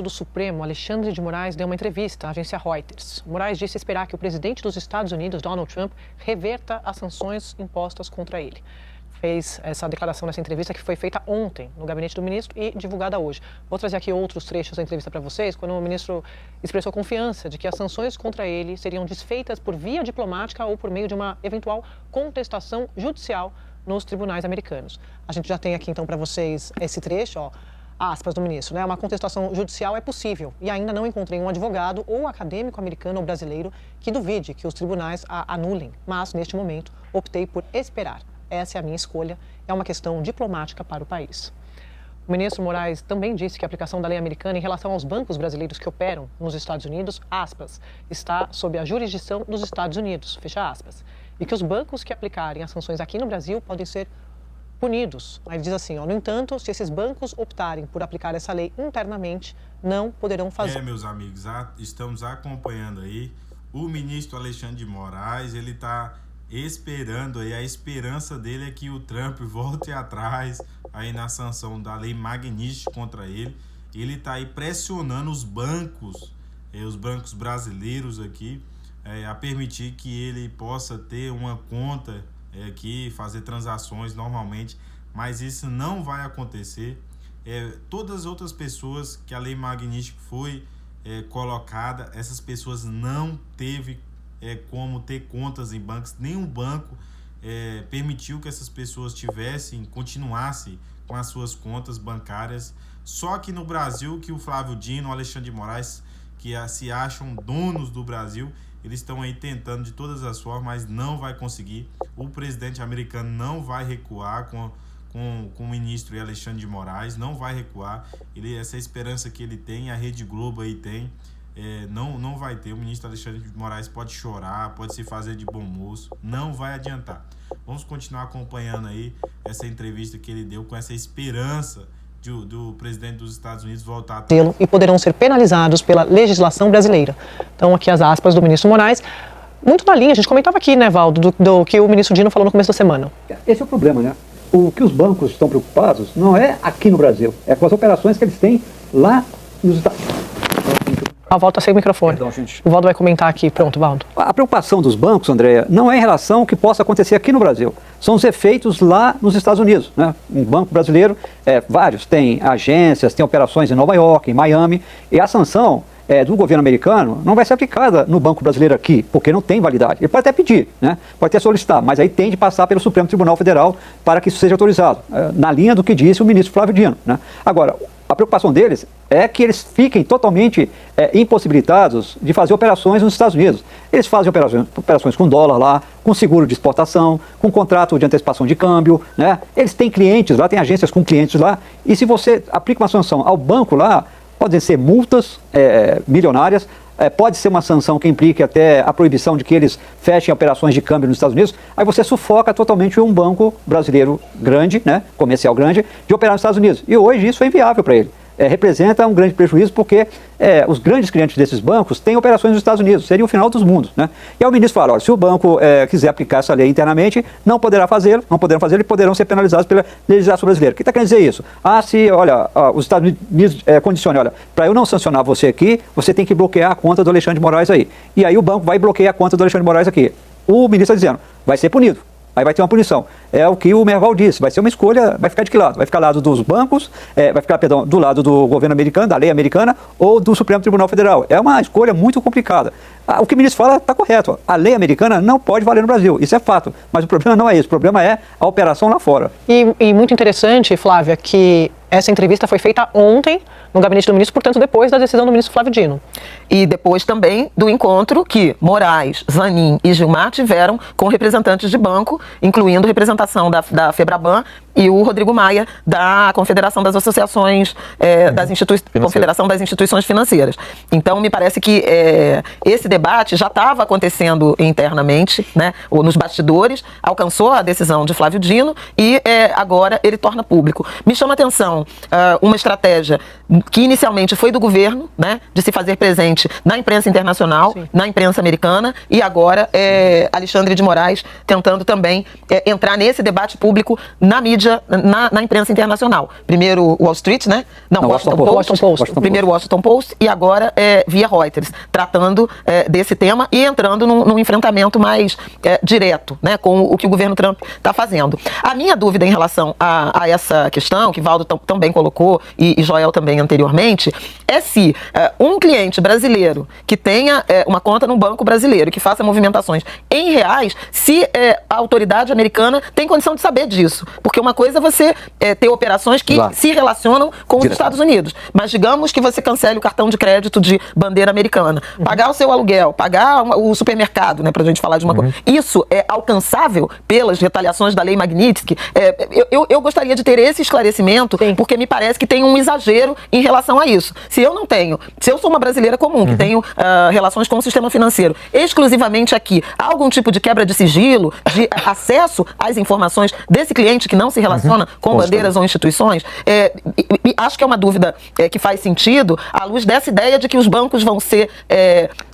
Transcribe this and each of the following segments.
do Supremo, Alexandre de Moraes, deu uma entrevista à agência Reuters. Moraes disse esperar que o presidente dos Estados Unidos, Donald Trump, reverta as sanções impostas contra ele. Fez essa declaração nessa entrevista que foi feita ontem no gabinete do ministro e divulgada hoje. Vou trazer aqui outros trechos da entrevista para vocês, quando o ministro expressou confiança de que as sanções contra ele seriam desfeitas por via diplomática ou por meio de uma eventual contestação judicial nos tribunais americanos. A gente já tem aqui então para vocês esse trecho, ó. Aspas do ministro, né? Uma contestação judicial é possível e ainda não encontrei um advogado ou acadêmico americano ou brasileiro que duvide que os tribunais a anulem, mas neste momento optei por esperar. Essa é a minha escolha, é uma questão diplomática para o país. O ministro Moraes também disse que a aplicação da lei americana em relação aos bancos brasileiros que operam nos Estados Unidos, aspas, está sob a jurisdição dos Estados Unidos, fecha aspas, e que os bancos que aplicarem as sanções aqui no Brasil podem ser punidos. Aí ele diz assim, ó, no entanto, se esses bancos optarem por aplicar essa lei internamente, não poderão fazer. Meus amigos, estamos acompanhando aí o ministro Alexandre de Moraes, ele está esperando aí, a esperança dele é que o Trump volte atrás aí na sanção da lei Magnitsky contra ele. Ele está aí pressionando os bancos brasileiros aqui, a permitir que ele possa ter uma conta aqui, fazer transações normalmente, mas isso não vai acontecer. Todas as outras pessoas que a lei Magnitsky foi colocada, essas pessoas não teve como ter contas em bancos, nenhum banco permitiu que essas pessoas continuassem com as suas contas bancárias. Só que no Brasil, que o Flávio Dino, o Alexandre de Moraes, que se acham donos do Brasil, eles estão aí tentando de todas as formas, mas não vai conseguir. O presidente americano não vai recuar com o ministro Alexandre de Moraes, não vai recuar. Essa esperança que ele tem, a Rede Globo aí tem, não vai ter. O ministro Alexandre de Moraes pode chorar, pode se fazer de bom moço, não vai adiantar. Vamos continuar acompanhando aí essa entrevista que ele deu com essa esperança do presidente dos Estados Unidos voltar a tê-lo e poderão ser penalizados pela legislação brasileira. Então, aqui as aspas do ministro Moraes. Muito na linha, a gente comentava aqui, né, Valdo, do que o ministro Dino falou no começo da semana. Esse é o problema, né? O que os bancos estão preocupados não é aqui no Brasil, é com as operações que eles têm lá nos Estados Unidos. A Valdo está sem o microfone. Perdão, gente. O Valdo vai comentar aqui. Pronto, Valdo. A preocupação dos bancos, Andréia, não é em relação ao que possa acontecer aqui no Brasil. São os efeitos lá nos Estados Unidos, né? Um banco brasileiro, vários, tem agências, tem operações em Nova York, em Miami, e a sanção do governo americano não vai ser aplicada no banco brasileiro aqui, porque não tem validade. Ele pode até pedir, né? Pode até solicitar, mas aí tem de passar pelo Supremo Tribunal Federal para que isso seja autorizado, na linha do que disse o ministro Flávio Dino, né? Agora, a preocupação deles é que eles fiquem totalmente impossibilitados de fazer operações nos Estados Unidos. Eles fazem operações com dólar lá, com seguro de exportação, com contrato de antecipação de câmbio, né? Eles têm clientes lá, tem agências com clientes lá, e se você aplica uma sanção ao banco lá, podem ser multas milionárias, pode ser uma sanção que implique até a proibição de que eles fechem operações de câmbio nos Estados Unidos, aí você sufoca totalmente um banco brasileiro grande, né, comercial grande, de operar nos Estados Unidos. E hoje isso é inviável para ele. Representa um grande prejuízo porque os grandes clientes desses bancos têm operações nos Estados Unidos, seria o final dos mundos, né? E aí o ministro fala, olha, se o banco quiser aplicar essa lei internamente, não poderão fazê-lo e poderão ser penalizados pela legislação brasileira. O que está querendo dizer isso? Os Estados Unidos condicionam, olha, para eu não sancionar você aqui, você tem que bloquear a conta do Alexandre de Moraes aí. E aí o banco vai bloquear a conta do Alexandre de Moraes aqui. O ministro está dizendo, vai ser punido. Aí vai ter uma punição. É o que o Merval disse, vai ser uma escolha, vai ficar de que lado? Vai ficar do lado dos bancos, vai ficar, do lado do governo americano, da lei americana, ou do Supremo Tribunal Federal. É uma escolha muito complicada. O que o ministro fala está correto. Ó. A lei americana não pode valer no Brasil, isso é fato. Mas o problema não é isso, o problema é a operação lá fora. E muito interessante, Flávia, que essa entrevista foi feita ontem no gabinete do ministro, portanto, depois da decisão do ministro Flávio Dino. E depois também do encontro que Moraes, Zanin e Gilmar tiveram com representantes de banco, incluindo representação da FEBRABAN e o Rodrigo Maia, da Confederação das Associações, Confederação das Instituições Financeiras. Então, me parece que esse debate já estava acontecendo internamente, né, ou nos bastidores, alcançou a decisão de Flávio Dino e agora ele torna público. Me chama a atenção uma estratégia que inicialmente foi do governo, né, de se fazer presente na imprensa internacional, na imprensa americana, e agora Alexandre de Moraes tentando também entrar nesse debate público na mídia, na imprensa internacional. Primeiro o Wall Street, né? Não, Washington Post. Primeiro o Washington Post e agora via Reuters, tratando desse tema e entrando num enfrentamento mais direto, né, com o que o governo Trump está fazendo. A minha dúvida em relação a essa questão, que Valdo também colocou e Joel também anteriormente, é se um cliente brasileiro que tenha uma conta num banco brasileiro, que faça movimentações em reais, se a autoridade americana tem condição de saber disso. Porque uma coisa é você ter operações que se relacionam com os Estados Unidos. Mas digamos que você cancele o cartão de crédito de bandeira americana, pagar o seu aluguel, pagar o supermercado, né, pra gente falar de uma coisa. Isso é alcançável pelas retaliações da lei Magnitsky? Eu gostaria de ter esse esclarecimento, porque me parece que tem um exagero em relação a isso. Se eu sou uma brasileira comum, que tenho relações com o sistema financeiro, exclusivamente aqui, há algum tipo de quebra de sigilo, de acesso às informações desse cliente que não se relaciona com bandeiras ou instituições? Acho que é uma dúvida que faz sentido à luz dessa ideia de que os bancos vão ser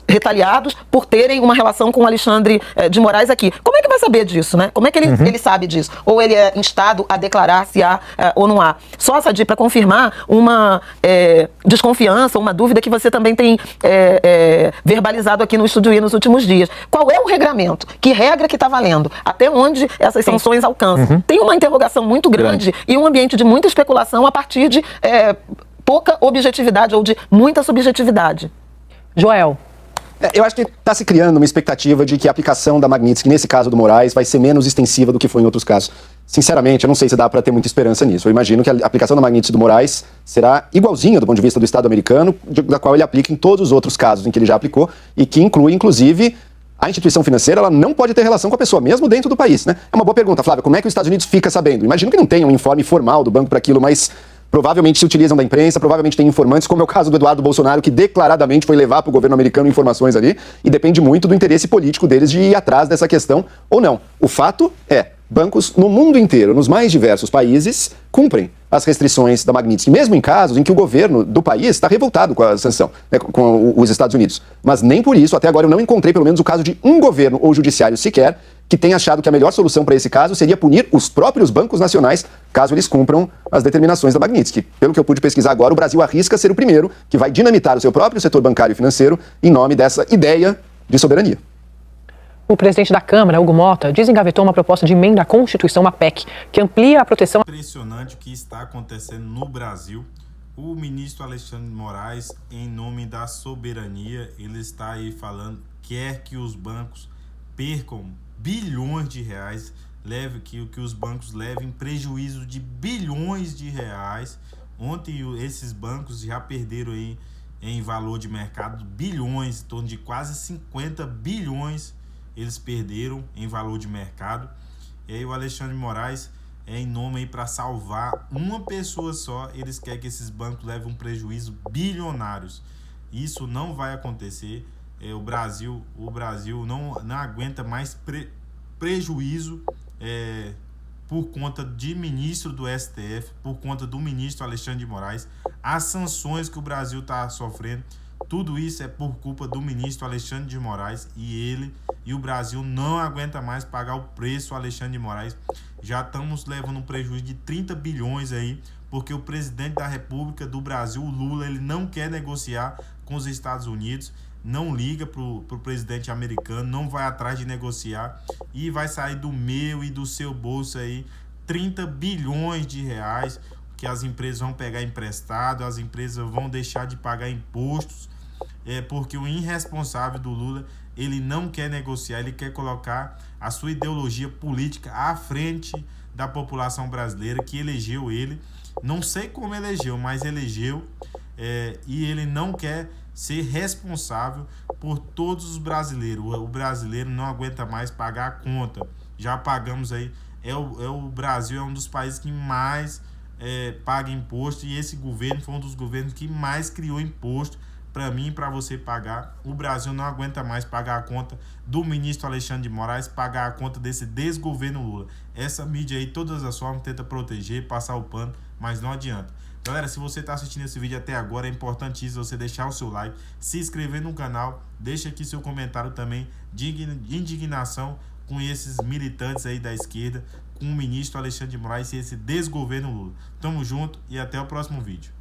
retaliados por terem uma relação com o Alexandre de Moraes aqui. Como é que vai saber disso, né? Como é que ele sabe disso? Ou ele é instado a declarar se há ou não há? Só, Sadi, para confirmar uma desconfiança, uma dúvida que você também tem verbalizado aqui no Estúdio I nos últimos dias. Qual é o regramento? Que regra que está valendo? Até onde essas sanções alcançam? Tem uma interrogação muito grande e um ambiente de muita especulação a partir de pouca objetividade ou de muita subjetividade. Joel. Eu acho que está se criando uma expectativa de que a aplicação da Magnitsky, nesse caso do Moraes, vai ser menos extensiva do que foi em outros casos. Sinceramente, eu não sei se dá para ter muita esperança nisso. Eu imagino que a aplicação da Magnitsky do Moraes será igualzinha do ponto de vista do Estado americano, da qual ele aplica em todos os outros casos em que ele já aplicou, e que inclui, inclusive, a instituição financeira, ela não pode ter relação com a pessoa, mesmo dentro do país, né? É uma boa pergunta, Flávia. Como é que os Estados Unidos fica sabendo? Imagino que não tenha um informe formal do banco para aquilo, mas provavelmente se utilizam da imprensa, provavelmente tem informantes, como é o caso do Eduardo Bolsonaro, que declaradamente foi levar para o governo americano informações ali, e depende muito do interesse político deles de ir atrás dessa questão ou não. O fato é, bancos no mundo inteiro, nos mais diversos países, cumprem as restrições da Magnitsky, mesmo em casos em que o governo do país está revoltado com a sanção, né, com os Estados Unidos. Mas nem por isso, até agora eu não encontrei pelo menos o caso de um governo ou judiciário sequer que tenha achado que a melhor solução para esse caso seria punir os próprios bancos nacionais, caso eles cumpram as determinações da Magnitsky. Pelo que eu pude pesquisar agora, o Brasil arrisca ser o primeiro que vai dinamitar o seu próprio setor bancário e financeiro em nome dessa ideia de soberania. O presidente da Câmara, Hugo Mota, desengavetou uma proposta de emenda à Constituição, uma PEC, que amplia a proteção. Impressionante o que está acontecendo no Brasil. O ministro Alexandre de Moraes, em nome da soberania, ele está aí falando, quer que os bancos percam bilhões de reais, que os bancos levem prejuízo de bilhões de reais. Ontem esses bancos já perderam aí em valor de mercado bilhões, em torno de quase 50 bilhões eles perderam em valor de mercado. E aí o Alexandre de Moraes, em nome aí para salvar uma pessoa só, eles querem que esses bancos levem um prejuízo bilionários. Isso não vai acontecer. O Brasil não aguenta mais prejuízo por conta de ministro do STF, por conta do ministro Alexandre de Moraes. As sanções que o Brasil está sofrendo, tudo isso é por culpa do ministro Alexandre de Moraes, e o Brasil não aguenta mais pagar o preço Alexandre de Moraes. Já estamos levando um prejuízo de 30 bilhões aí, porque o presidente da República do Brasil, o Lula, ele não quer negociar com os Estados Unidos, não liga pro presidente americano, não vai atrás de negociar e vai sair do meu e do seu bolso aí 30 bilhões de reais que as empresas vão pegar emprestado, as empresas vão deixar de pagar impostos, porque o irresponsável do Lula, ele não quer negociar, ele quer colocar a sua ideologia política à frente da população brasileira que elegeu ele. Não sei como elegeu, mas elegeu, e ele não quer ser responsável por todos os brasileiros. O brasileiro não aguenta mais pagar a conta. Já pagamos aí. O Brasil é um dos países que mais paga imposto, e esse governo foi um dos governos que mais criou imposto para mim e para você pagar. O Brasil não aguenta mais pagar a conta do ministro Alexandre de Moraes, pagar a conta desse desgoverno Lula. Essa mídia aí, todas as formas, tenta proteger, passar o pano, mas não adianta. Galera, se você está assistindo esse vídeo até agora, é importantíssimo você deixar o seu like, se inscrever no canal, deixa aqui seu comentário também de indignação com esses militantes aí da esquerda, com o ministro Alexandre de Moraes e esse desgoverno Lula. Tamo junto e até o próximo vídeo.